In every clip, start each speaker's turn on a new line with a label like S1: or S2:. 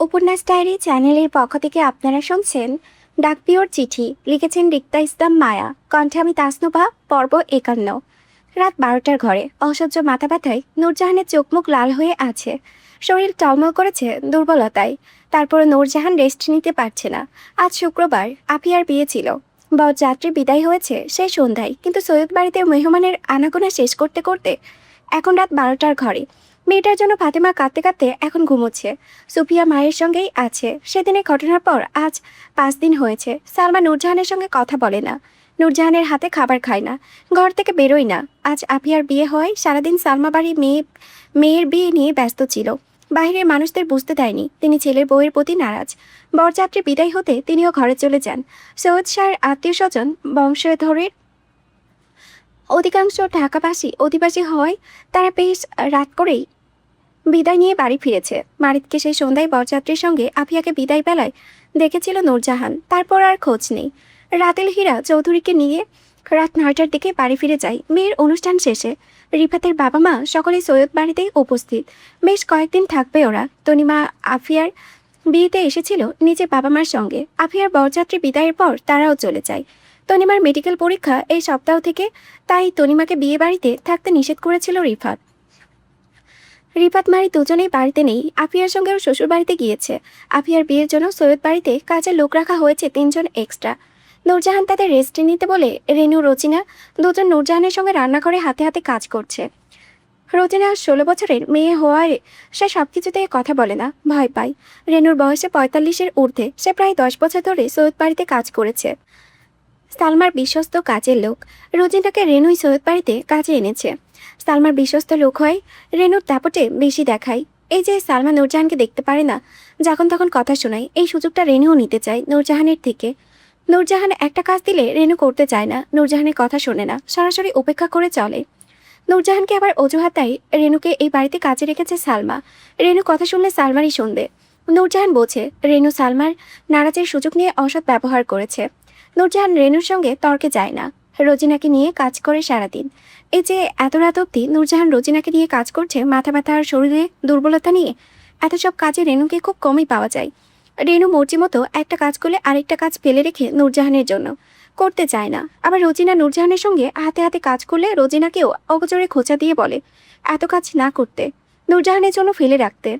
S1: উপন্যাস ডায়েরি চ্যানেলের পক্ষ থেকে আপনারা শুনছেন ডাকপিওর চিঠি। লিখেছেন রিক্তা ইসলাম মায়া। কণ্ঠে আমি তাসনুভা। পর্ব 51। রাত 12টার ঘরে অসহ্য মাথা ব্যথায় নূরজাহানের চোখ মুখ লাল হয়ে আছে। শরীর টলমল করেছে দুর্বলতায়। তারপরে নূরজাহান রেস্ট নিতে পারছে না। আজ শুক্রবার, আফিয়ার বিয়ে ছিল। বরযাত্রী বিদায় হয়েছে সেই সন্ধ্যায়, কিন্তু সৈয়দ বাড়িতে মেহমানের আনাগোনা শেষ করতে করতে এখন রাত 12টার ঘরে। মেয়েটার জন্য ফাতেমা কাঁদতে কাঁদতে এখন ঘুমোচ্ছে। সুফিয়া মায়ের সঙ্গেই আছে। সেদিনের ঘটনার পর আজ 5 দিন হয়েছে সালমা নূরজাহানের সঙ্গে কথা বলে না, নূরজাহানের হাতে খাবার খায় না, ঘর থেকে বেরোয় না। আজ আফিয়ার বিয়ে হয়। সারাদিন সালমা বাড়ি মেয়ের বিয়ে নিয়ে ব্যস্ত ছিল। বাইরের মানুষদের বুঝতে দেয়নি তিনি ছেলের বউয়ের প্রতি নারাজ। বরযাত্রী বিদায় হতে তিনিও ঘরে চলে যান। সৈয়দ শাহর আত্মীয় স্বজন বংশধরের অধিকাংশ ঢাকাবাসী অধিবাসী হয়। তারা বেশ রাত করেই বিদায় নিয়ে বাড়ি ফিরেছে। মারিদকে সেই সন্ধ্যায় বরযাত্রীর সঙ্গে আফিয়াকে বিদায় বেলায় দেখেছিল নূরজাহান। তারপর আর খোঁজ নেই। রাতেল হীরা চৌধুরীকে নিয়ে রাত 9টার দিকে বাড়ি ফিরে যায়। মেয়ের অনুষ্ঠান শেষে রিফাতের বাবা মা সকলেই সৈয়দ বাড়িতেই উপস্থিত। বেশ কয়েকদিন থাকবে ওরা। তনিমা আফিয়ার বিয়েতে এসেছিল নিজের বাবা মার সঙ্গে। আফিয়ার বরযাত্রী বিদায়ের পর তারাও চলে যায়। তনিমার মেডিকেল পরীক্ষা এই সপ্তাহ থেকে, তাই তনিমাকে বিয়ে বাড়িতে থাকতে নিষেধ করেছিল রিফাত। রিফাত মারি দুজনেই বাড়িতে নেই। আফিয়ার সঙ্গেও শ্বশুর বাড়িতে গিয়েছে। আফিয়ার বিয়ের জন্য সৈয়দ বাড়িতে কাজের লোক রাখা হয়েছে 3 জন এক্সট্রা। নূরজাহান তাদের রেস্ট নিতে বলে রেনু রোজিনা দুজন নূরজাহানের সঙ্গে রান্নাঘরে হাতে হাতে কাজ করছে। রোজিনা 16 বছরের মেয়ে হওয়ায় সে সব কিছুতে কথা বলে না, ভয় পায়। রেনুর বয়সে 45-এর ঊর্ধ্বে। সে প্রায় 10 বছর ধরে সৈয়দ বাড়িতে কাজ করেছে। সালমার বিশ্বস্ত কাজের লোক। রোজিনাকে রেনুই সৈয়দ বাড়িতে কাজে এনেছে। সালমার বিশ্বস্ত লোক হয়, রেনুর দাপটে বেশি দেখায়। এই যে সালমা নূরজাহানকে দেখতে পারে না, যখন তখন কথা শোনায়, এই সুযোগটা রেনুও নিতে চায় নূরজাহানের থেকে। নূরজাহান একটা কাজ দিলে রেনু করতে চায় না, নূরজাহানের কথা শোনে না, সরাসরি উপেক্ষা করে চলে। নূরজাহানকে আবার অজুহাতায় রেনুকে এই বাড়িতে কাজে রেখেছে সালমা। রেনু কথা শুনলে সালমারই শুনবে। নূরজাহান বোঝে রেনু সালমার নারাজের সুযোগ নিয়ে অসৎ ব্যবহার করেছে। নূরজাহান রেনুর সঙ্গে তর্কে যায় না। রোজিনাকে নিয়ে কাজ করে সারাদিন। এই যে এত রাত অবধি নূরজাহান রোজিনাকে নিয়ে কাজ করছে, মাথা ব্যথা আর শরীরে দুর্বলতা নিয়ে, এত সব কাজে রেনুকে খুব কমই পাওয়া যায়। রেনু মর্জি মতো একটা কাজ করলে আরেকটা কাজ ফেলে রেখে নূরজাহানের জন্য করতে চায় না। আবার রোজিনা নূরজাহানের সঙ্গে হাতে হাতে কাজ করলে রোজিনাকেও অগোচরে খোঁচা দিয়ে বলে এত কাজ না করতে, নূরজাহানের জন্য ফেলে রাখতে।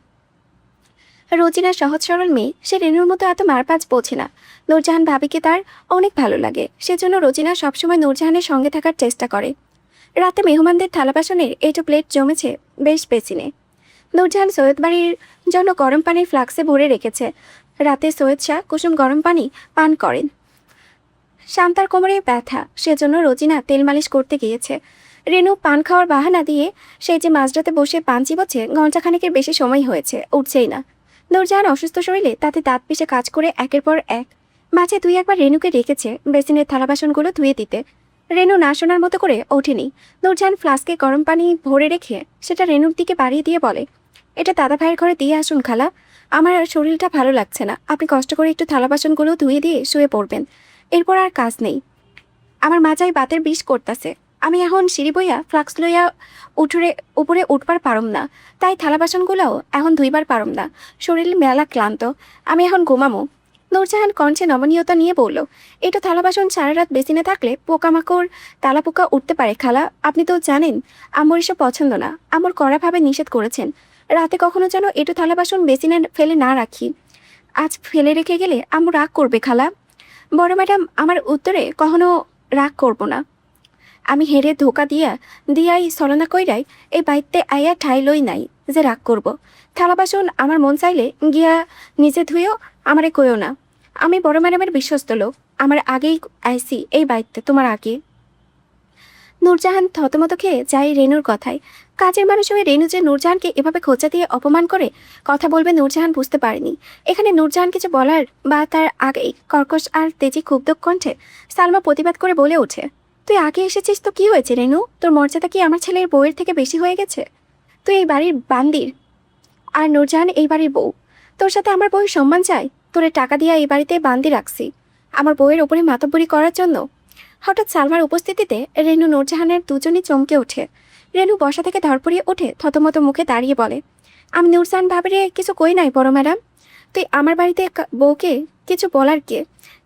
S1: রোজিনা সহজ সরল মেয়ে, সে রেনুর মতো এত মারপ্যাঁচ বোঝে না। নূরজাহান ভাবিকে তার অনেক ভালো লাগে, সেজন্য রোজিনা সবসময় নূরজাহানের সঙ্গে থাকার চেষ্টা করে। রাতে মেহমানদের থালা বাসনের এটো প্লেট জমেছে বেশ পেছনে। নূরজাহান সৈয়দ বাড়ির জন্য গরম পানির ফ্লাক্সে ভরে রেখেছে। রাতে সৈয়দ শাহ কুসুম গরম পানি পান করেন। শান্তার কোমরে ব্যথা, সেজন্য রোজিনা তেল মালিশ করতে গিয়েছে। রেনু পান খাওয়ার বাহানা দিয়ে সেই যে মাঝরাতে বসে পান চিবোচ্ছে, ঘণ্টাখানেকের বেশি সময় হয়েছে, উঠছেই না। নূরজাহান অসুস্থ শরীরে তাতে দাঁত পিষে কাজ করে একের পর এক। মাঝে 2-1 বার রেনুকে রেখেছে বেসিনের থালা বাসনগুলো ধুয়ে দিতে। রেনু না শোনার মতো করে ওঠেনি। নূরজাহান ফ্লাস্কে গরম পানি ভরে রেখে সেটা রেনুর দিকে বাড়িয়ে দিয়ে বলে, এটা দাদা ভাইয়ের ঘরে দিয়ে আসুন খালা, আমার শরীরটা ভালো লাগছে না, আপনি কষ্ট করে একটু থালা বাসনগুলো ধুয়ে দিয়ে শুয়ে পড়বেন, এরপর আর কাজ নেই। আমার মাজায় বাতের বিষ করতেছে, আমি এখন সিঁড়ি বইয়া ফ্লাক্স লইয়া উপরে উঠবার পারম না, তাই থালা বাসনগুলোও এখন ধুইবার পারম না, শরীর মেলা ক্লান্ত, আমি এখন ঘুমামো। নূরজাহান কণ্ঠে নমনীয়তা নিয়ে বলল, এটা থালা বাসন সারা রাত বেসিনে থাকলে পোকামাকড় তালা পোকা উঠতে পারে খালা, আপনি তো জানেন আম্মুর এসব পছন্দ না, আম্মুর কড়াভাবে নিষেধ করেছেন রাতে কখনো যেন একটু থালা বাসন বেসিনে ফেলে না রাখি, আজ ফেলে রেখে গেলে আম্মু রাগ করবে খালা। বড় ম্যাডাম আমার উত্তরে কখনো রাগ করব না, আমি হেরে ধোকা দিয়াই ছলনা কইরাই এই বাইতে আইয়া ঠাই লই নাই যে রাগ করব। থালা বাসন আমার মন চাইলে গিয়া নিজে ধুয়েও আমারে কইও না, আমি বড় ম্যাডামের বিশ্বস্ত লোক, আমার আগেই আইসি এই বাইতে তোমার আগে। নূরজাহান থতমত খেয়ে যায় রেনুর কথায়। কাজের মানুষ হয়ে রেনু যে নূরজাহানকে এভাবে খোঁচা দিয়ে অপমান করে কথা বলবে নূরজাহান বুঝতে পারেনি। এখানে নূরজাহান কিছু বলার বা তার আগেই কর্কশ আর তেজি ক্ষুব্ধ কণ্ঠে সালমা প্রতিবাদ করে বলে ওঠে, তুই আগে এসেছিস তো কি হয়েছে রেনু, তোর মর্যাদা কি আমার ছেলের বউয়ের থেকে বেশি হয়ে গেছে? তুই এই বাড়ির বান্দির, আর নূরজাহান এই বাড়ির বউ, তোর সাথে আমার বউয়ের সম্মান চাই? তোরে টাকা দিয়ে এই বাড়িতে বান্দি রাখছি আমার বউয়ের ওপরে মাতব্বরি করার জন্য? হঠাৎ সালমার উপস্থিতিতে রেনু নূরজাহানের দুজনই চমকে ওঠে। রেনু বসা থেকে ধরপড়িয়ে ওঠে, থতমত মুখে দাঁড়িয়ে বলে, আমি নূরজাহান ভাবিরে কিছু কই নাই বড় ম্যাডাম, তুই আমার বাড়িতে বউকে কিছু বলার কে?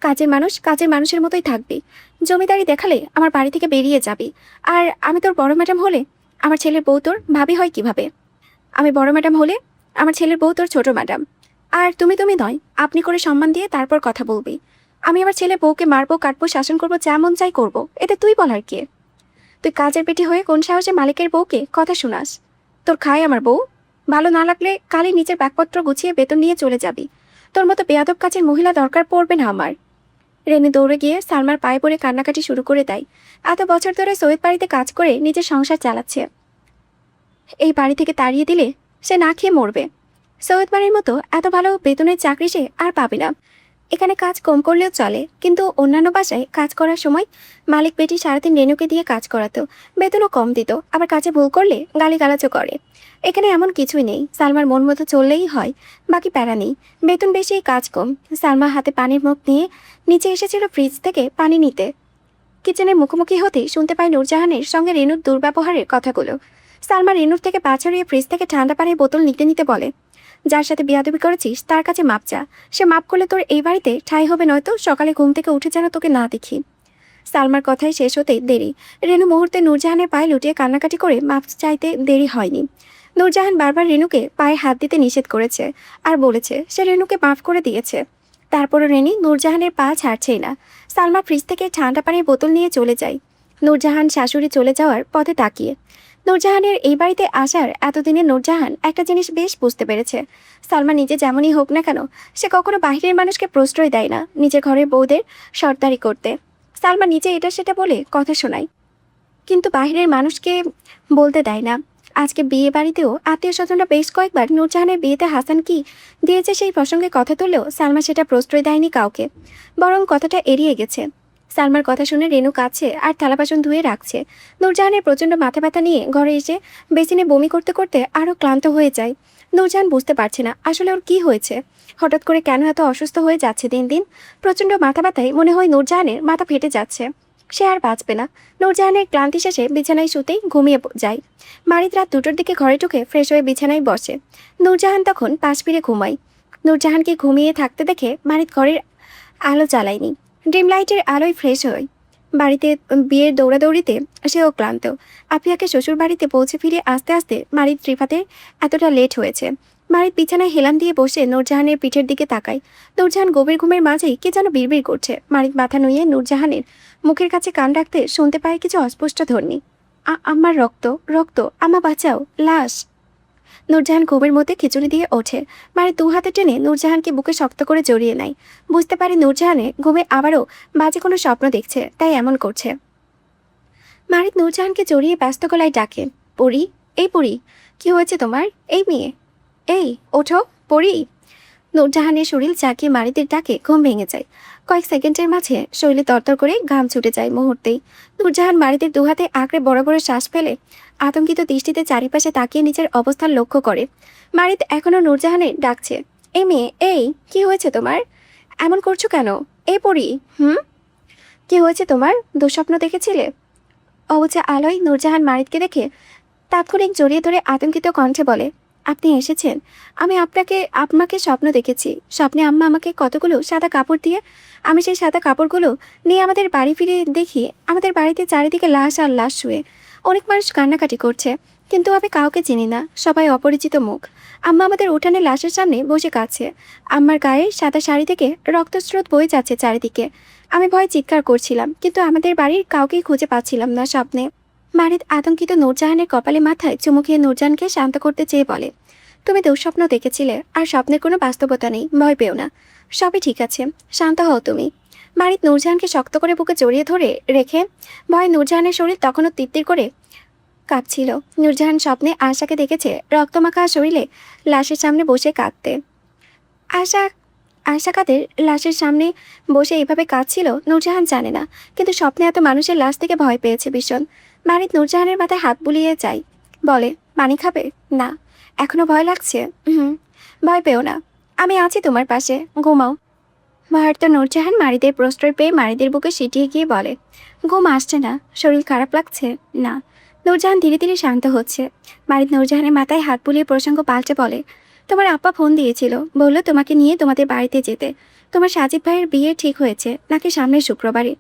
S1: কাজের মানুষ কাজের মানুষের মতোই থাকবি। জমিদারি দেখালে আমার বাড়ি থেকে বেরিয়ে যাবি। আর আমি তোর বড় ম্যাডাম হলে আমার ছেলের বউ তোর ভাবি হয় কিভাবে? আমি বড় ম্যাডাম হলে আমার ছেলের বউ তোর ছোট ম্যাডাম। আর তুমি নয়, আপনি করে সম্মান দিয়ে তারপর কথা বলবি। আমি আমার ছেলে বউকে মারবো, কাটবো, শাসন করবো, যেমন চাই করবো, এতে তুই বলার কে? তুই কাজের পেটি হয়ে কোন সাহসে মালিকের বউকে কথা শোনাস? তোর খায় আমার বউ? ভালো না লাগলে কালই নিজের ব্যাগপত্র গুছিয়ে বেতন নিয়ে চলে যাবি। তোর মতো বেয়াদব কাজের মহিলা দরকার পড়বে না আমার। রেনি দৌড়ে গিয়ে সালমার পায়ে পড়ে কান্নাকাটি শুরু করে দেয়। এত বছর ধরে সৈয়দ বাড়িতে কাজ করে নিজের সংসার চালাচ্ছে, এই বাড়ি থেকে তাড়িয়ে দিলে সে না খেয়ে মরবে। সৈয়দ বাড়ির মতো এত ভালো বেতনের চাকরি সে আর পাবে না। এখানে কাজ কম করলেও চলে, কিন্তু অন্যান্য বাসায় কাজ করার সময় মালিক বেটি সারাদিন রেনুকে দিয়ে কাজ করাতো, বেতনও কম দিত, আবার কাজে ভুল করলে গালিগালাজও করে। এখানে এমন কিছুই নেই, সালমার মন মতো চললেই হয়, বাকি প্যারা নেই। বেতন বেশি, কাজ কম। সালমা হাতে পানির মুখ নিয়ে নিচে এসেছিল ফ্রিজ থেকে পানি নিতে। কিচেনের মুখোমুখি হতেই শুনতে পায় নূরজাহানের সঙ্গে রেনুর দুর্ব্যবহারের কথাগুলো। সালমা রেনুর থেকে পা ছড়িয়ে ফ্রিজ থেকে ঠান্ডা পানির বোতল নিতে নিতে বলে, যার সাথে বিয়াদবি করেছিস তার কাছে মাপ চা। সে মাপ করলে তোর এই বাড়িতে ঠাঁই হবে, নয়তো সকালে ঘুম থেকে উঠে যেন তোকে না দেখি। সালমার কথাই শেষ হতেই দেরি। রেনু মুহূর্তে নূরজাহানের পায়ে লুটিয়ে কান্নাকাটি করে মাপ চাইতে দেরি হয়নি। নূরজাহান বারবার রেনুকে পায়ে হাত দিতে নিষেধ করেছে আর বলেছে সে রেনুকে মাফ করে দিয়েছে। তারপরও রেনি নূরজাহানের পা ছাড়ছেই না। সালমা ফ্রিজ থেকে ঠান্ডা পানির বোতল নিয়ে চলে যায়, নূরজাহান শাশুড়ি চলে যাওয়ার পথে তাকিয়ে। নূরজাহানের এই বাড়িতে আসার এতদিনে নূরজাহান একটা জিনিস বেশ বুঝতে পেরেছে, সালমা নিজে যেমনই হোক না কেন সে কখনো বাহিরের মানুষকে প্রশ্রয় দেয় না নিজের ঘরের বউদের সর্দারি করতে। সালমা নিজে এটা সেটা বলে কথা শোনায়, কিন্তু বাহিরের মানুষকে বলতে দেয় না। আজকে বিয়ে বাড়িতেও আত্মীয় স্বজনরা বেশ কয়েকবার নূরজাহানের বিয়েতে হাসান কি দিয়েছে সেই প্রসঙ্গে কথা তুললেও সালমা সেটা প্রশ্রয় দেয়নি কাউকে, বরং কথাটা এড়িয়ে গেছে। সালমার কথা শুনে রেনু কাছে আর থালা বাসন ধুয়ে রাখছে। নূরজাহানের প্রচণ্ড মাথা ব্যথা নিয়ে ঘরে এসে বেসিনে বমি করতে করতে আরও ক্লান্ত হয়ে যায়। নূরজাহান বুঝতে পারছে না আসলে ওর কী হয়েছে, হঠাৎ করে কেন এত অসুস্থ হয়ে যাচ্ছে দিন দিন। প্রচণ্ড মাথা ব্যথায় মনে হয় নূরজাহানের মাথা ফেটে যাচ্ছে, সে আর বাঁচবে না। নূরজাহানের ক্লান্তি শেষে বিছানায় শুতেই ঘুমিয়ে যায়। মারিদ রাত 2টোর দিকে ঘরে ঢুকে ফ্রেশ হয়ে বিছানায় বসে। নূরজাহান তখন পাশ ফিরে ঘুমায়। নূরজাহানকে ঘুমিয়ে থাকতে দেখে মারিদ ঘরের আলো জ্বালায়নি, ড্রিম লাইটের আলোয় ফ্রেশ হয়। বাড়িতে বিয়ের দৌড়াদৌড়িতে সেও ক্লান্ত। আফিয়াকে শ্বশুর বাড়িতে পৌঁছে ফিরে আস্তে আস্তে মারিদ ত্রিফাতের এতটা লেট হয়েছে। মারিদ বিছানায় হেলান দিয়ে বসে নূরজাহানের পিঠের দিকে তাকায়। নূরজাহান গভীর ঘুমের মাঝেই কে যেন বিড়বিড় করছে। মারিদ মাথা নুয়ে নূরজাহানের মুখের কাছে কান রাখতে শুনতে পায় কিছু অস্পষ্ট ধ্বনি। আমার রক্ত, রক্ত, আমা বাঁচাও, লাশ। নূরজাহান ঘুমের মধ্যে খিচুড়ি দিয়ে ওঠে। মারিদ 2 হাতে টেনে নূরজাহানকে বুকে শক্ত করে জড়িয়ে নেয়। বুঝতে পারে নূরজাহানের ঘুমে আবারও বাজে কোনো স্বপ্ন দেখছে, তাই এমন করছে। মারিদ নূরজাহানকে জড়িয়ে ব্যস্ত গলায় ডাকে, পরি, এই পরি, কি হয়েছে তোমার? এই মেয়ে, এই ওঠো পরি। নূরজাহানের শরীর জাগিয়ে মারিদের ডাকে ঘুম ভেঙে যায়। কয়েক সেকেন্ডের মাঝে শরীরে তরতর করে ঘাম ছুটে যায় মুহূর্তেই। নূরজাহান মারিদের 2 হাতে আঁকড়ে বড় বড় শ্বাস ফেলে আতঙ্কিত দৃষ্টিতে চারিপাশে তাকিয়ে নিজের অবস্থান লক্ষ্য করে। মারিদ এখনও নূরজাহানের ডাকছে, এই মেয়ে, এই কি হয়েছে তোমার? এমন করছো কেন? এই পরি, কি হয়েছে তোমার? দুঃস্বপ্ন দেখেছিলে? অবচা আলোয় নূরজাহান মারিদকে দেখে তাৎক্ষণিক জড়িয়ে ধরে আতঙ্কিত কণ্ঠে বলে, আপনি এসেছেন। আমি আপনাকে স্বপ্ন দেখেছি। স্বপ্নে আম্মা আমাকে কতগুলো সাদা কাপড় দিয়ে, আমি সেই সাদা কাপড়গুলো নিয়ে আমাদের বাড়ি ফিরে দেখি আমাদের বাড়িতে চারিদিকে লাশ আর লাশ শুয়ে। অনেক মানুষ কান্নাকাটি করছে, কিন্তু আমি কাউকে চিনি না, সবাই অপরিচিত মুখ। আম্মা আমাদের উঠানে লাশের সামনে বসে কাঁদছে। আম্মার গায়ে সাদা শাড়ি থেকে রক্তস্রোত বয়ে যাচ্ছে চারিদিকে। আমি ভয়ে চিৎকার করছিলাম, কিন্তু আমাদের বাড়ির কাউকেই খুঁজে পাচ্ছিলাম না স্বপ্নে। মারিদ আতঙ্কিত নূরজাহানের কপালে মাথায় চুমু খেয়ে নূরজাহানকে শান্ত করতে চেয়ে বলে, তুমি দুঃস্বপ্ন দেখেছিলে, আর স্বপ্নের কোনো বাস্তবতা নেই, ভয় পেও না, সবই ঠিক আছে, শান্ত হও তুমি। মারিদ নূরজাহানকে শক্ত করে বুকে জড়িয়ে ধরে রেখে ভয়ে নূরজাহানের শরীর তখনও তিত্তির করে কাঁপছিল। নূরজাহান স্বপ্নে আশাকে দেখেছে রক্তমাখা শরীরে লাশের সামনে বসে কাঁদতে। আয়শা কাদের লাশের সামনে বসে এইভাবে কাঁদছিল নূরজাহান জানে না, কিন্তু স্বপ্নে এত মানুষের লাশ থেকে ভয় পেয়েছে ভীষণ। মারিদ নূরজাহানের মাথায় হাত বুলিয়ে যায়, বলে, পানি খাবে? না, এখনো ভয় লাগছে? ভয় পেও না, আমি আছি তোমার পাশে, ঘুমাও। ভারত নূরজাহান মারিদের প্রশ্রয় পেয়ে মারিদের বুকে সিটিয়ে গিয়ে বলে, ঘুম আসছে না, শরীর খারাপ লাগছে? না। নূরজাহান ধীরে ধীরে শান্ত হচ্ছে। মারিদ নূরজাহানের মাথায় হাত বুলিয়ে প্রসঙ্গ পাল্টে বলে, তোমার আপা ফোন দিয়েছিল, বললো তোমাকে নিয়ে তোমাদের বাড়িতে যেতে। তোমার সাজিদ ভাইয়ের বিয়ে ঠিক হয়েছে নাকি সামনের শুক্রবারে।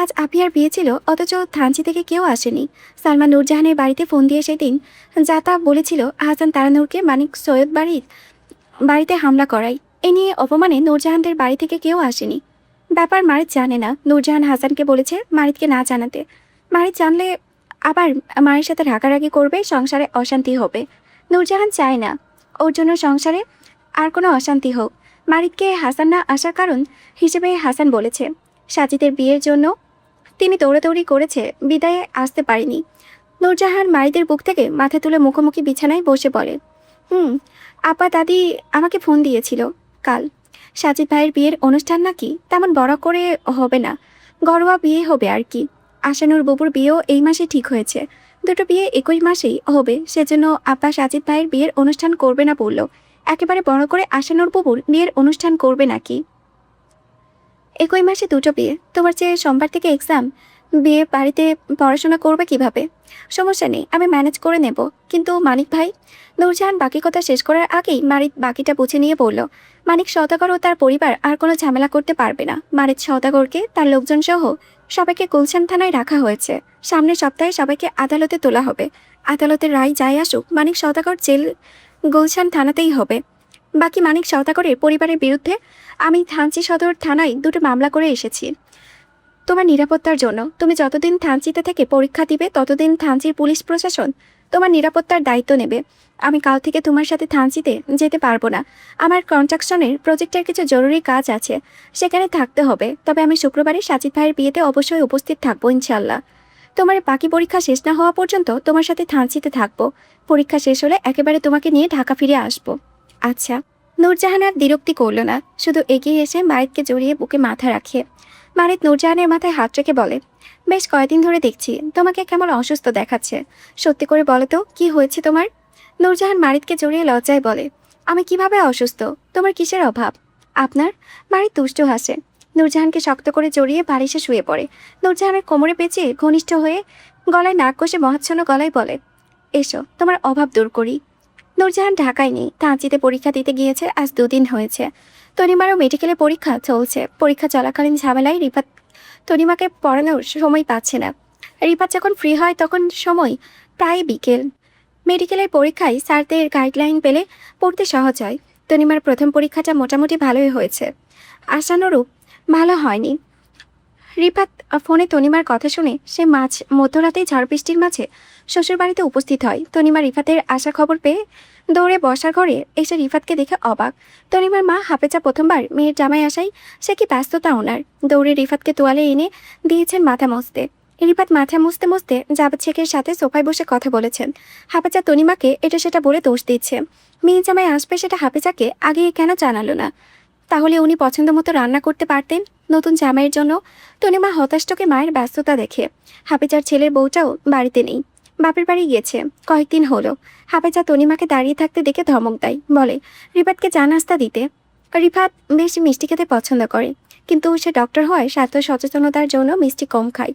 S1: আজ আপিয়ার বিয়ে ছিল, অথচ থানচি থেকে কেউ আসেনি। সালমান নূরজাহানের বাড়িতে ফোন দিয়ে সেদিন যা তা বলেছিল হাসান তারানুরকে মানিক সৈয়দ বাড়িতে হামলা করায়। এ নিয়ে অপমানে নূরজাহানদের বাড়ি থেকে কেউ আসেনি। ব্যাপার মারিদ জানে না। নূরজাহান হাসানকে বলেছে মারিদকে না জানাতে। মারিদ জানলে আবার মায়ের সাথে রাগারাগি করবে, সংসারে অশান্তি হবে। নূরজাহান চায় না ওর জন্য সংসারে আর কোনো অশান্তি হোক। মারিদকে হাসান না আসার কারণ হিসেবে হাসান বলেছে সাজিদের বিয়ের জন্য তিনি দৌড়াদৌড়ি করেছে, বিদায়ে আসতে পারেনি। নূরজাহান মারিদের বুক থেকে মাথা তুলে মুখোমুখি বিছানায় বসে পড়ে। আপা দাদি আমাকে ফোন দিয়েছিল কাল। সাজিদ ভাইয়ের বিয়ের অনুষ্ঠান নাকি তেমন বড় করে হবে না, ঘরোয়া বিয়ে হবে আর কি। আশানুর বুবুর বিয়েও এই মাসে ঠিক হয়েছে। দুটো বিয়ে একই মাসেই হবে, সেজন্য আপা সাজিদ ভাইয়ের বিয়ের অনুষ্ঠান করবে না বলল। একেবারে বড় করে আশানুর বুবুর বিয়ের অনুষ্ঠান করবে নাকি। একই মাসে দুটো বিয়ে, তোমার চেয়ে সোমবার থেকে এক্সাম, বিয়ে বাড়িতে পড়াশোনা করবে কিভাবে। সমস্যা নেই, আমি ম্যানেজ করে নেব। কিন্তু মানিক ভাই। নূরজাহান বাকি কথা শেষ করার আগেই মারিদ বাকিটা বুঝে নিয়ে বলল, মানিক সওদাগর ও তার পরিবার আর কোনো ঝামেলা করতে পারবে না। মারিদ সওদাগরকে তার লোকজন সহ সবাইকে গুলশান থানায় রাখা হয়েছে। সামনের সপ্তাহে সবাইকে আদালতে তোলা হবে। আদালতের রায় যাই আসুক, মানিক সওদাগর জেল গুলশান থানাতেই হবে। বাকি মানিক সওদাগরের পরিবারের বিরুদ্ধে আমি থানচি সদর থানায় দুটো মামলা করে এসেছি তোমার নিরাপত্তার জন্য। তুমি যতদিন থানচিতে থেকে পরীক্ষা দিবে ততদিন থানচির পুলিশ প্রশাসন তোমার নিরাপত্তার দায়িত্ব নেবে। আমি কাল থেকে তোমার সাথে থানচিতে যেতে পারবো না। আমার কনস্ট্রাকশনের প্রজেক্টের কিছু জরুরি কাজ আছে, সেখানে থাকতে হবে। তবে আমি শুক্রবারে সাজিদ ভাইয়ের বিয়েতে অবশ্যই উপস্থিত থাকবো ইনশাল্লাহ। তোমার বাকি পরীক্ষা শেষ না হওয়া পর্যন্ত তোমার সাথে থানচিতে থাকবো। পরীক্ষা শেষ হলে একেবারে তোমাকে নিয়ে ঢাকা ফিরে আসবো। আচ্ছা। নূরজাহান আর দ্বিরুক্তি করল না, শুধু এগিয়ে এসে মারিদকে জড়িয়ে বুকে মাথা রাখে। মারিদ নূরজাহানের মাথায় হাত রেখে বলে, বেশ কয়েকদিন ধরে দেখছি তোমাকে কেমন অসুস্থ দেখাচ্ছে। সত্যি করে বলো তো, কি হয়েছে তোমার। নূরজাহান মারিদকে জড়িয়ে লজ্জায় বলে, আমি কিভাবে অসুস্থ, তোমার কিসের অভাব আপনার। মারিদ দুষ্ট হাসে। নূরজাহানকে শক্ত করে জড়িয়ে বালিশে শুয়ে পড়ে। নূরজাহানের কোমরে পেঁচিয়ে ঘনিষ্ঠ হয়ে গলায় নাক কষে মহাচ্ছন্ন গলায় বলে, এসো তোমার অভাব দূর করি। নূরজাহান ঢাকায় নেই, থানচিতে পরীক্ষা দিতে গিয়েছে আজ 2 দিন হয়েছে। তনিমারও মেডিকেলে পরীক্ষা চলছে। পরীক্ষা চলাকালীন ঝামেলায় রিফাত তনিমাকে পড়ানোর সময় পাচ্ছে না। রিফাত যখন ফ্রি হয় তখন সময় প্রায় বিকেল। মেডিকেলের পরীক্ষায় স্যারদের গাইডলাইন পেলে পড়তে সহজ হয়। তনিমার প্রথম পরীক্ষাটা মোটামুটি ভালোই হয়েছে, আশানুরূপ ভালো হয়নি। রিফাত ফোনে তনিমার কথা শুনে সে মধ্যরাতেই ঝড় বৃষ্টির মাঝে শ্বশুরবাড়িতে উপস্থিত হয়। তনিমা রিফাতের আসা খবর পেয়ে দৌড়ে বসার ঘরে এসে রিফাতকে দেখে অবাক। তনিমার মা হাফেজা প্রথমবার মেয়ের জামাই আসায় সে কি ব্যস্ততা ওনার। দৌড়ে রিফাতকে তোয়ালে এনে দিয়েছেন মাথা মুছতে। রিফাত মাথা মুছতে মুছতে জাবেদ শেখের সাথে সোফায় বসে কথা বলেছেন। হাফেজা তনিমাকে এটা সেটা বলে দোষ দিচ্ছে। মেয়ে জামাই আসবে সেটা হাফেজাকে আগে কেন জানালো না। তাহলে উনি পছন্দ মতো রান্না করতে পারতেন নতুন জামাইয়ের জন্য। তনিমা হতাশকে মায়ের ব্যস্ততা দেখে। হাফেজার ছেলের বউটাও বাড়িতে নেই, বাপের বাড়ি গিয়েছে কয়েকদিন হলো। হাফেজা তনিমাকে দাঁড়িয়ে থাকতে দেখে ধমক দেয়, বলে রিফাতকে চা নাস্তা দিতে। রিফাত বেশ মিষ্টি খেতে পছন্দ করে, কিন্তু সে ডক্টর হয় স্বাস্থ্য সচেতনতার জন্য মিষ্টি কম খায়।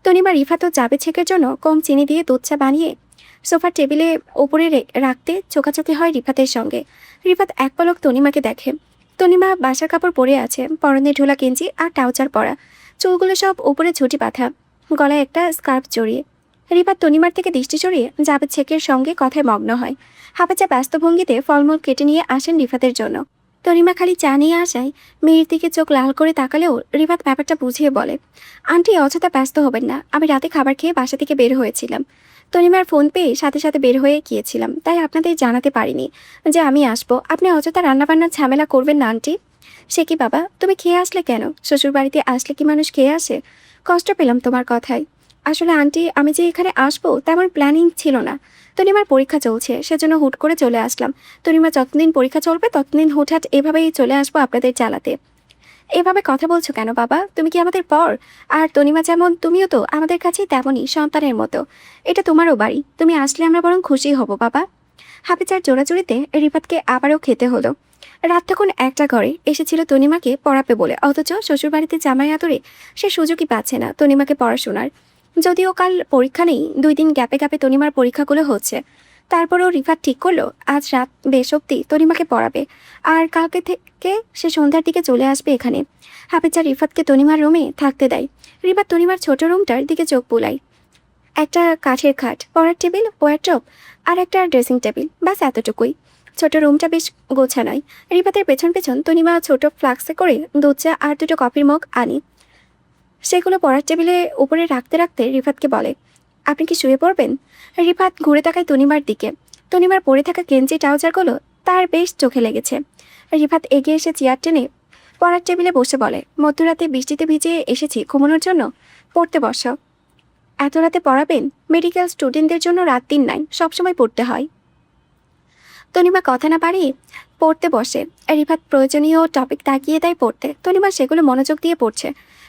S1: তনিমা রিফাত ও জাবেদ শেখের জন্য কম চিনি দিয়ে দুধ চা বানিয়ে সোফার টেবিলে ওপরে রাখতে চোখাচোখি হয় রিফাতের সঙ্গে। রিফাত এক পলক তনিমাকে দেখে। তনিমা বাসার কাপড় পরে আছে, পরনে ঢোলা গেঞ্জি আর ট্রাউজার পরা, চুলগুলো সব উপরে ঝুঁটি বাঁধা, গলায় একটা স্কার্ফ জড়িয়ে। রিফাত তনিমার থেকে দৃষ্টি সরিয়ে জাবেদ শেখের সঙ্গে কথায় মগ্ন হয়। হাফেজা ব্যস্ত ভঙ্গিতে ফলমূল কেটে নিয়ে আসেন রিফাতের জন্য। তনিমা খালি চা নিয়ে আসায় মেয়ের দিকে চোখ লাল করে তাকালেও রিফাত ব্যাপারটা বুঝিয়ে বলে, আন্টি অযথা ব্যস্ত হবেন না, আমি রাতে খাবার খেয়ে বাসা থেকে বের হয়েছিলাম। তনিমার ফোন পেয়ে সাথে সাথে বের হয়ে গিয়েছিলাম, তাই আপনাদের জানাতে পারিনি যে আমি আসবো। আপনি অযথা রান্নাবান্নার ঝামেলা করবেন না আন্টি। সে কি বাবা, তুমি খেয়ে আসলে কেন? শ্বশুরবাড়িতে আসলে কি মানুষ খেয়ে আসে? কষ্ট পেলাম তোমার কথায়। আসলে আন্টি, আমি যে এখানে আসবো তেমন প্ল্যানিং ছিল না। তনিমার পরীক্ষা চলছে, সেজন্য হুট করে চলে আসলাম। তনিমা যতদিন পরীক্ষা চলবে ততদিন হুটহাট এভাবেই চলে আসবো আপনাদের জ্বালাতে। এভাবে কথা বলছো কেন বাবা? তুমি কি আমাদের পর? আর তনিমা যেমন, তুমিও তো আমাদের কাছেই তেমনই সন্তানের মতো। এটা তোমারও বাড়ি, তুমি আসলে আমরা বরং খুশি হব বাবা। হাফেজার জোড়াজুড়িতে রিফাতকে আবারও খেতে হলো। রাত তখন একটা ঘরে এসেছিল তনিমাকে পড়াবে বলে, অথচ শ্বশুরবাড়িতে জামাই আদরে সে সুযোগই পাচ্ছে না তনিমাকে পড়াশোনার। যদিও কাল পরীক্ষা নেই, 2 দিন গ্যাপে গ্যাপে তনিমার পরীক্ষাগুলো হচ্ছে। তারপরেও রিফাত ঠিক করলো আজ রাত বেশ অব্দি তনিমাকে পড়াবে, আর কালকে থেকে সে সন্ধ্যার দিকে চলে আসবে এখানে। হাফিজা রিফাতকে তনিমার রুমে থাকতে দেয়। রিফাত তনিমার ছোট রুমটার দিকে চোখ বুলায়। একটা কাঠের খাট, পড়ার টেবিল, ওয়ারড্রব আর একটা ড্রেসিং টেবিল, ব্যাস এতটুকুই। ছোট রুমটা বেশ গোছানোই। রিফাতের পেছন পেছন তনিমা ছোট ফ্লাক্সে করে দুধ চা আর দুটো কফির মগ আনি। সেগুলো পড়ার টেবিলে উপরে রাখতে রাখতে রিফাতকে বলে, আপনি কি শুয়ে পড়বেন? রিফাত ঘুরে তাকায় তনিমার দিকে। তনিমার পরে থাকা গেঞ্জি ট্রাউজারগুলো তার বেশ চোখে লেগেছে। রিফাত এগিয়ে এসে চেয়ার টেনে পড়ার টেবিলে বসে বলে, মধ্যরাতে বৃষ্টিতে ভিজে এসেছি ঘুমানোর জন্য, পড়তে বসো। এত রাতে পড়াবেন? মেডিকেল স্টুডেন্টদের জন্য রাত দিন নাই, সবসময় পড়তে হয়। তনিমা কথা না বাড়িয়ে পড়তে বসে। রিফাত প্রয়োজনীয় টপিক তাকিয়ে দেয় পড়তে। তনিমা সেগুলো মনোযোগ দিয়ে পড়ছে।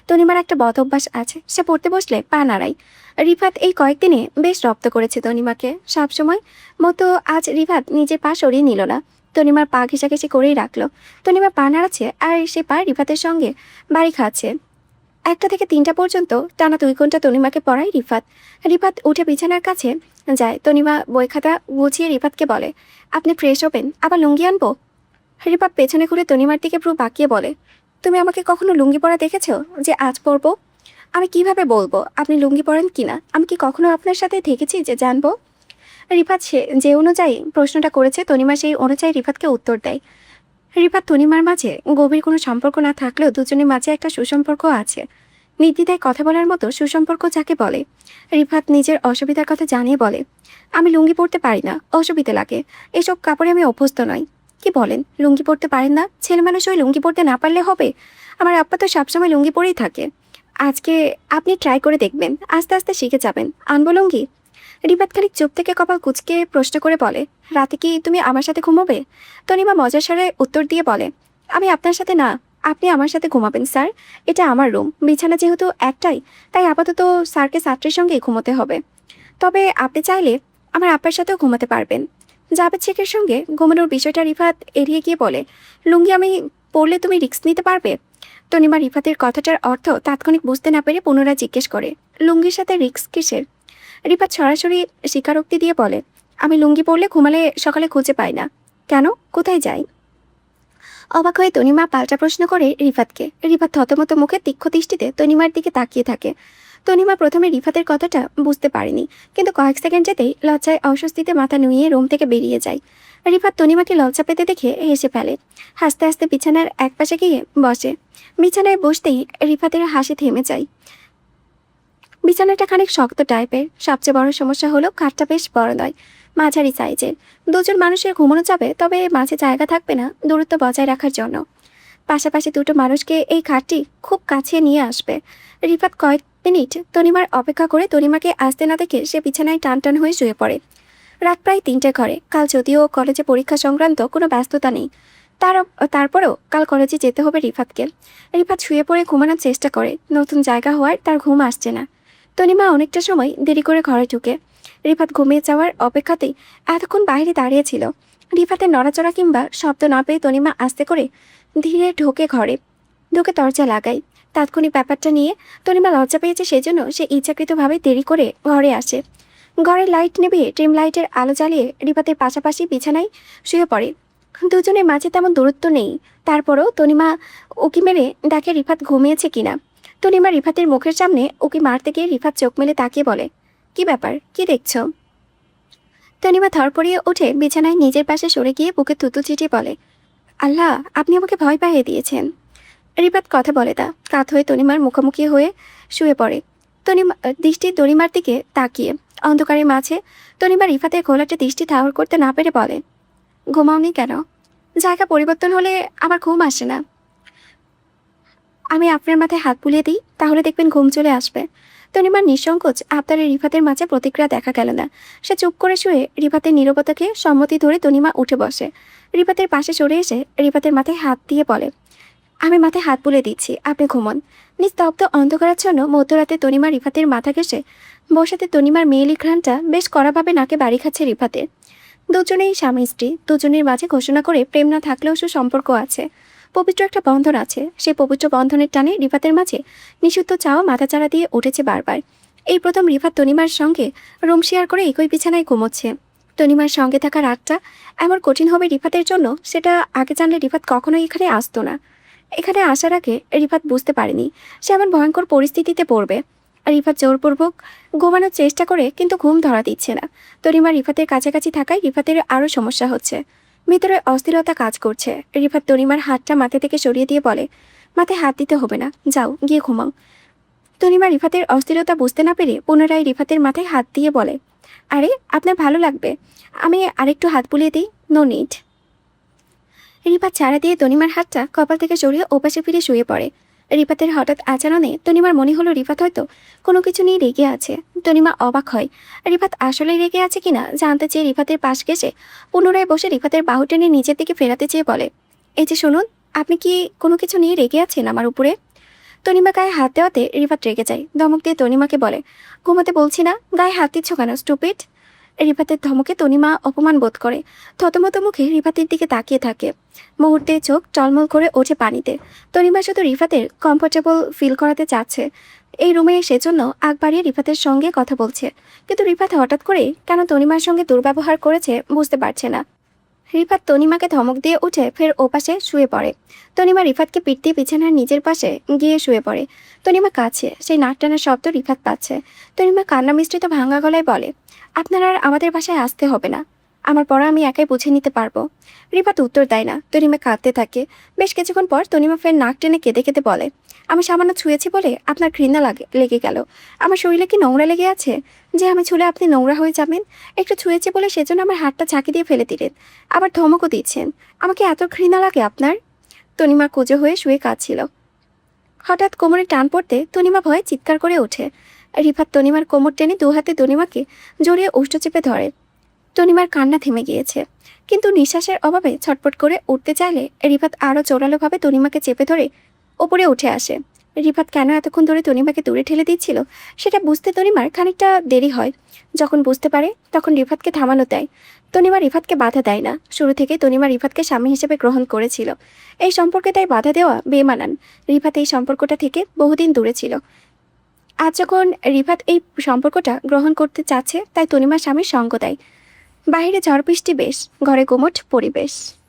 S1: তনিমার একটা বদ অভ্যাস আছে, সে পড়তে বসলে পা নাড়ায়। রিফাত এই কয়েকদিনে বেশ রপ্ত করেছে তনিমাকে। সবসময় মতো আজ রিফাত নিজের পা সরিয়ে নিল না, তনিমার পা ঘেঁষাঘেঁষি করেই রাখলো। তনিমা পা নাড়াচ্ছে আর সে পা রিফাতের সঙ্গে বাড়ি খাচ্ছে। 1টা থেকে 3টা পর্যন্ত টানা 2 ঘন্টা তনিমাকে পড়ায় রিফাত। রিফাত উঠে বিছানার কাছে যায়। তনিমা বই খাতা গুছিয়ে রিফাতকে বলে, আপনি ফ্রেশ হবেন, আবার লুঙ্গি আনবো? রিফাত পেছনে ঘুরে তনিমার দিকে ভ্রু বাঁকিয়ে বলে, তুমি আমাকে কখনো লুঙ্গি পরা দেখেছো যে আজ পরবো? আমি কিভাবে বলবো আপনি লুঙ্গি পরেন কিনা? আমি কি কখনো আপনার সাথে থেকেছি যে জানবো? রিফাত যে অনুযায়ী প্রশ্নটা করেছে তনিমা সেই অনুযায়ী রিফাতকে উত্তর দেয়। রিফাত তনিমার মাঝে গভীর কোনো সম্পর্ক না থাকলেও দুজনের মাঝে একটা সুসম্পর্ক আছে। নির্দ্বিধায় কথা বলার মতো সুসম্পর্ক যাকে বলে। রিফাত নিজের অসুবিধার কথা জানিয়ে বলে, আমি লুঙ্গি পরতে পারি না, অসুবিধা লাগে, এসব কাপড়ে আমি অভ্যস্ত নই। কি বলেন, লুঙ্গি পরতে পারেন না? ছেলে মানুষ ওই লুঙ্গি পরতে না পারলে হবে? আমার আব্বা তো সবসময় লুঙ্গি পরেই থাকে। আজকে আপনি ট্রাই করে দেখবেন, আস্তে আস্তে শিখে যাবেন। আনবো লুঙ্গি? রিফাত খানিক চুপ থেকে কপাল কুঁচকে প্রশ্ন করে বলে, রাতে কি তুমি আমার সাথে ঘুমাবে? তনিমা মজার স্বরে উত্তর দিয়ে বলে, আমি আপনার সাথে না, আপনি আমার সাথে ঘুমাবেন স্যার। এটা আমার রুম, বিছানা যেহেতু একটাই, তাই আপাতত স্যারকে ছাত্রীর সঙ্গে ঘুমোতে হবে। তবে আপনি চাইলে আমার আব্বার সাথেও ঘুমাতে পারবেন। জাভেদ শেখের সঙ্গে ঘুমানোর বিষয়টা রিফাত এড়িয়ে গিয়ে বলে, লুঙ্গি আমি পরলে তুমি রিস্ক নিতে পারবে? তনিমা রিফাতের কথাটার অর্থ তাৎক্ষণিক বুঝতে না পেরে পুনরায় জিজ্ঞেস করে, লুঙ্গির সাথে রিস্ক কিসের? রিফাত সরাসরি স্বীকারোক্তি দিয়ে বলে, আমি লুঙ্গি পরলে ঘুমালে সকালে খুঁজে পাই না। কেন, কোথায় যাই? অবাক হয়ে তনিমা পাল্টা প্রশ্ন করে রিফাতকে। রিফাত থতমত মুখে তীক্ষ্ণ দৃষ্টিতে তনিমার দিকে তাকিয়ে থাকে। তনিমা প্রথমে রিফাতের কথাটা বুঝতে পারেনি, কিন্তু কয়েক সেকেন্ড যেতেই লজ্জায় অস্বস্তিতে মাথা নুইয়ে রুম থেকে বেরিয়ে যায়। রিফাত তনিমাকে লজ্জা পেতে দেখে হেসে ফেলে। হাসতে হাসতে বিছানার একপাশে গিয়ে বসে। বিছানায় বসতেই রিফাতের হাসি থেমে যায়। বিছানাটা খানিক শক্ত টাইপের। সবচেয়ে বড় সমস্যা হলো খাটটা বেশ বড় নয়, মাঝারি সাইজের। দুজন মানুষের ঘুমানো যাবে, তবে মাঝে জায়গা থাকবে না দূরত্ব বজায় রাখার জন্য। পাশাপাশি দুটো মানুষকে এই খাটটি খুব কাছে নিয়ে আসবে। রিফাত কয়েক মিনিট তনিমার অপেক্ষা করে তনিমাকে আসতে না দেখে সে বিছানায় টান টান হয়ে শুয়ে পড়ে। রাত প্রায় 3টে ঘরে। কাল যদিও কলেজে পরীক্ষা সংক্রান্ত কোনো ব্যস্ততা নেই, তারপরেও কাল কলেজে যেতে হবে রিফাতকে। রিফাত শুয়ে পড়ে ঘুমানোর চেষ্টা করে। নতুন জায়গা হওয়ার তার ঘুম আসছে না। তনিমা অনেকটা সময় দেরি করে ঘরে ঢুকে। রিফাত ঘুমিয়ে যাওয়ার অপেক্ষাতেই এতক্ষণ বাইরে দাঁড়িয়েছিল। রিফাতের নড়াচড়া কিংবা শব্দ না পেয়ে তনিমা আস্তে করে ধীরে ঢোকে ঘরে। ঢুকে দরজা লাগায়। তাৎক্ষণিক ব্যাপারটা নিয়ে তনিমা লজ্জা পেয়েছে, সেজন্য সে ইচ্ছাকৃতভাবে দেরি করে ঘরে আসে। ঘরের লাইট নিভিয়ে ট্রিম লাইটের আলো জ্বালিয়ে রিফাতের পাশাপাশি বিছানায় শুয়ে পড়ে। দুজনের মাঝে তেমন দূরত্ব নেই, তারপরও তনিমা উকি মেরে দেখে রিফাত ঘুমিয়েছে কিনা। তনিমা রিফাতের মুখের সামনে উকি মারতে গিয়ে রিফাত চোখ মেলে তাকিয়ে বলে, কি ব্যাপার, কি দেখছো? তনিমা ধরপড়িয়ে উঠে বিছানায় নিজের পাশে সরে গিয়ে বুকে থুতু ছিটিয়ে বলে, আল্লাহ, আপনি আমাকে ভয় পাইয়ে দিয়েছেন। রিফাত কথা বলে তা কাত হয়ে তনিমার মুখোমুখি হয়ে শুয়ে পড়ে। তনিমা দৃষ্টি তনিমার দিকে তাকিয়ে অন্ধকারের মাঝে তনিমা রিফাতের ঘোলাটে দৃষ্টি ঠাহর করতে না পেরে বলে, ঘুমাওনি কেন? জায়গা পরিবর্তন হলে আমার ঘুম আসে না। আমি আপনার মাথায় হাত বুলিয়ে দিই, তাহলে দেখবেন ঘুম চলে আসবে। তনিমার নিঃসংকোচ আবদারে রিফাতের মাঝে প্রতিক্রিয়া দেখা গেল না। সে চুপ করে শুয়ে রিফাতের নীরবতাকে সম্মতি ধরে তনিমা উঠে বসে। রিফাতের পাশে সরে এসে রিফাতের মাথায় হাত দিয়ে বলে, আমি মাথায় হাত বুলিয়ে দিচ্ছি, আপনি ঘুমন। নিস্তব্ধ অন্ধকারাচ্ছন্ন মধ্যরাতে তনিমা রিফাতের মাথা ঘেঁষে বসাতে তনিমার মেয়েলি ঘ্রাণটা বেশ কড়াভাবে নাকে বাড়ি খাচ্ছে রিফাতের। দুজনেই স্বামী স্ত্রী, দুজনের মাঝে ঘোষণা করে প্রেম না থাকলেও সুসম্পর্ক আছে, পবিত্র একটা বন্ধন আছে। সেই পবিত্র বন্ধনের টানে রিফাতের মাঝে নিষিদ্ধ চাওয়া মাথাচাড়া দিয়ে উঠেছে বারবার। এই প্রথম রিফাত তনিমার সঙ্গে রুম শেয়ার করে একই বিছানায় ঘুমোচ্ছে। তনিমার সঙ্গে থাকা রাতটা এমন কঠিন হবে রিফাতের জন্য, সেটা আগে জানলে রিফাত কখনোই এখানে আসতো না। এখানে আসার আগে রিফাত বুঝতে পারেনি সে এমন ভয়ঙ্কর পরিস্থিতিতে পড়বে। রিফাত জোরপূর্বক ঘুমানোর চেষ্টা করে, কিন্তু ঘুম ধরা দিচ্ছে না। তনিমা রিফাতের কাছাকাছি থাকায় রিফাতের আরও সমস্যা হচ্ছে। ভিতরে অস্থিরতা কাজ করছে। রিফাত তনিমার হাতটা মাথা থেকে সরিয়ে দিয়ে বলে, মাথায় হাত দিতে হবে না, যাও গিয়ে ঘুমাও। তনিমা রিফাতের অস্থিরতা বুঝতে না পেরে পুনরায় রিফাতের মাথায় হাত দিয়ে বলে, আরে আপনার ভালো লাগবে, আমি আরেকটু হাত বুলিয়ে দিই। No need. রিফাত ছাড়া দিয়ে তনিমার হাতটা কপাল থেকে সরিয়ে ওপাশে ফিরে শুয়ে পড়ে। রিফাতের হঠাৎ আচরণে তনিমার মনে হলো রিফাত হয়তো কোনো কিছু নিয়ে রেগে আছে। তনিমা অবাক হয় রিফাত আসলে রেগে আছে কিনা জানতে চেয়ে রিফাতের পাশ ঘেঁষে পুনরায় বসে রিফাতের বাহু টেনে নিচের দিকে ফেরাতে চেয়ে বলে, এই যে শুনুন, আপনি কি কোনো কিছু নিয়ে রেগে আছেন আমার উপরে? তনিমা গায়ে হাত দেওয়াতে রিফাত রেগে যায়। ধমক দিয়ে তনিমাকে বলে, ঘুমাতে বলছি না, গায়ে হাত দিচ্ছ কেন স্টুপিড? রিফাতের ধমকে তনিমা অপমান বোধ করে। থতমত মুখে রিফাতের দিকে তাকিয়ে থাকে। মুহূর্তে চোখ টলমল করে ওঠে পানিতে। তনিমা শুধু রিফাতের কমফোর্টেবল ফিল করাতে চাচ্ছে। এই রুমে সেজন্য আগ বাড়িয়ে রিফাতের সঙ্গে কথা বলছে। কিন্তু রিফাত হঠাৎ করে কেন তনিমার সঙ্গে দুর্ব্যবহার করেছে বুঝতে পারছে না। রিফাত তনিমাকে ধমক দিয়ে উঠে ফের ওপাশে শুয়ে পড়ে। তনিমা রিফাতকে পিঠ দিয়ে বিছানার নিজের পাশে গিয়ে শুয়ে পড়ে। তনিমা কাছে সেই নাক টানার শব্দ রিফাত পাচ্ছে। তনিমা কান্না মিশ্রিত ভাঙা গলায় বলে, আপনার আর আমাদের বাসায় আসতে হবে না, আমার পড়া আমি একাই বুঝে নিতে পারবো। রিফাত উত্তর দেয় না। তনিমা কাঁদতে থাকে। বেশ কিছুক্ষণ পর তনিমা ফের নাক টেনে কেঁদে কেঁদে বলে, আমি সামান্য ছুঁয়েছি বলে আপনার ঘৃণা লেগে গেল? আমার শরীরে কি নোংরা লেগে আছে যে আমি ছুলে আপনি নোংরা হয়ে যাবেন? একটু ছুঁয়েছি বলে সেজন্য আমার হাতটা ঝাঁকি দিয়ে ফেলে দিলেন, আবার ধমকও দিচ্ছেন। আমাকে এত ঘৃণা লাগে আপনার? তনিমা কুঁজো হয়ে শুয়ে কাঁদছিল। হঠাৎ কোমরে টান পড়তে তনিমা ভয়ে চিৎকার করে ওঠে। রিফাত তনিমার কোমর টেনে দু হাতে তনিমাকে জড়িয়ে ওষ্ঠ চেপে ধরে। তনিমার কান্না থেমে গিয়েছে, কিন্তু নিঃশ্বাসের অভাবে ছটপট করে উঠতে চাইলে রিফাত আরও জোরালোভাবে তনিমাকে চেপে ধরে ওপরে উঠে আসে। রিফাত কেন এতক্ষণ ধরে তনিমাকে দূরে ঠেলে দিচ্ছিল সেটা বুঝতে তনিমার খানিকটা দেরি হয়। যখন বুঝতে পারে তখন রিফাতকে থামানো দেয়। তনিমা রিফাতকে বাধা দেয় না। শুরু থেকে তনিমা রিফাতকে স্বামী হিসেবে গ্রহণ করেছিল। এই সম্পর্কে তাই বাধা দেওয়া বেমানান। রিফাত এই সম্পর্কটা থেকে বহুদিন দূরে ছিল। আজ যখন রিফাত এই সম্পর্কটা গ্রহণ করতে চাচ্ছে, তাই তনিমার স্বামীর সঙ্গ দেয়। বাইরে ঝড় বৃষ্টি বেশ, ঘরে গুমোট পরিবেশ।